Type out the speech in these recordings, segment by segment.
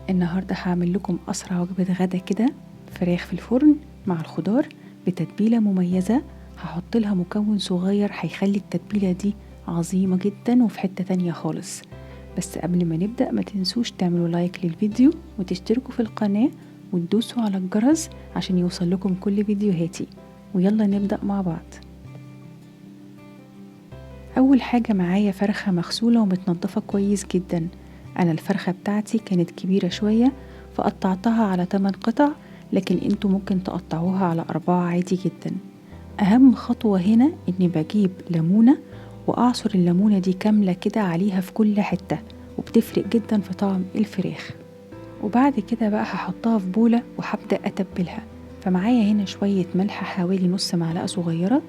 النهاردة هعمل لكم أسرع وجبة غدا كده، فراخ في الفرن مع الخضار بتتبيلة مميزة. هحط لها مكون صغير هيخلي التتبيلة دي عظيمة جدا وفي حتة تانية خالص. بس قبل ما نبدأ ما تنسوش تعملوا لايك للفيديو وتشتركوا في القناة وتدوسوا على الجرس عشان يوصل لكم كل فيديوهاتي. ويلا نبدأ مع بعض. أول حاجة معايا فرخة مغسولة ومتنضفة كويس جدا. أنا الفرخة بتاعتي كانت كبيرة شوية فقطعتها على 8 قطع، لكن انتوا ممكن تقطعوها على 4 عادي جدا. أهم خطوة هنا إني بجيب ليمونة وأعصر الليمونة دي كاملة كده عليها في كل حتة، وبتفرق جدا في طعم الفراخ. وبعد كده بقى هحطها في بولة وهبدأ أتبلها. فمعايا هنا شوية ملح حوالي نص معلقة صغيرة،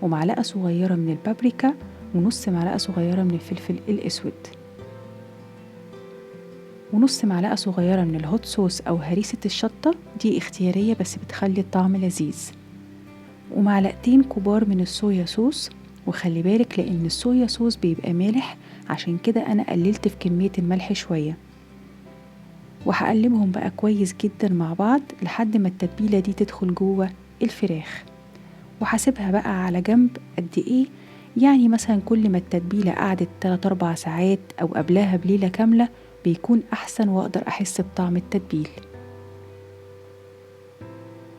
ومعلقة صغيرة من البابريكا، ونص معلقة صغيرة من الفلفل الأسود، ونص معلقة صغيرة من الهوت صوص أو هريسة الشطة، دي اختيارية بس بتخلي الطعم لذيذ، ومعلقتين كبار من الصويا صوص. وخلي بالك لأن الصويا صوص بيبقى مالح، عشان كده أنا قللت في كمية الملح شوية. وهقلبهم بقى كويس جدا مع بعض لحد ما التتبيلة دي تدخل جوه الفراخ، وهسيبها بقى على جنب قد ايه، يعني مثلا كل ما التتبيلة قعدت 3-4 ساعات أو قبلها بليلة كاملة بيكون أحسن، وأقدر أحس بطعم التتبيل.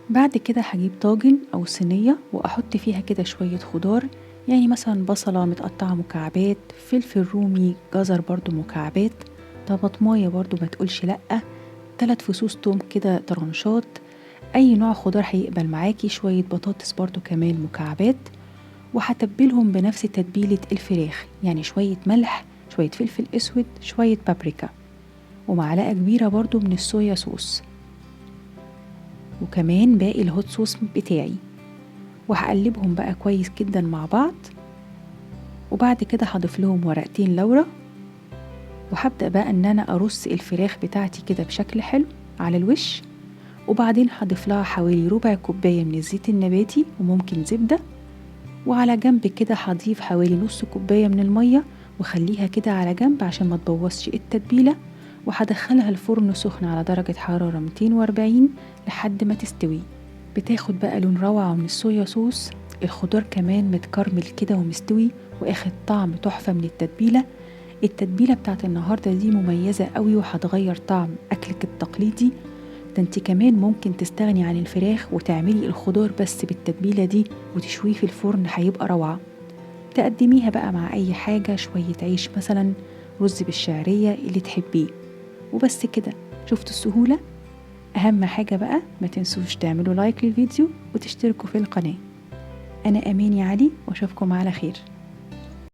بعد كده هجيب طاجن أو صينية وأحط فيها كده شوية خضار، يعني مثلا بصلة متقطعة مكعبات، فلفل رومي، جزر برضو مكعبات، طماطماية برضو ما تقولش لأ، 3 فصوص توم كده طرنشات، أي نوع خضار هيقبل معاكي، شوية بطاطس برضو كمان مكعبات. وهتبلهم بنفس تتبيلة الفراخ، يعني شوية ملح، شوية فلفل أسود، شوية بابريكا، ومعلقة كبيرة برضو من الصويا صوص، وكمان باقي الهوت صوص بتاعي. وهقلبهم بقى كويس جدا مع بعض. وبعد كده هضيف لهم ورقتين لورا، وهبدأ بقى ان انا ارص الفراخ بتاعتي كده بشكل حلو على الوش. وبعدين هضيف لها حوالي ربع كوباية من الزيت النباتي وممكن زبدة، وعلى جنب كده هضيف حوالي نص كوباية من المية، وخليها كده على جنب عشان ما تبوظش التتبيلة. وهدخلها الفرن سخن على درجة حرارة 240 لحد ما تستوي. بتاخد بقى لون روعة من الصويا صوص، الخضار كمان متكرمل كده ومستوي، واخد طعم تحفة من التتبيلة. التتبيلة بتاعت النهاردة دي مميزة قوي وهتغير طعم أكلك التقليدي. ده انت كمان ممكن تستغني عن الفراخ وتعملي الخضار بس بالتتبيلة دي وتشويه في الفرن، هيبقى روعة. تقدميها بقى مع أي حاجة، شوية عيش مثلا، رز بالشعرية اللي تحبيه، وبس كده. شفتوا السهولة؟ أهم حاجة بقى ما تنسوش تعملوا لايك للفيديو وتشتركوا في القناة. أنا أماني علي وأشوفكم على خير.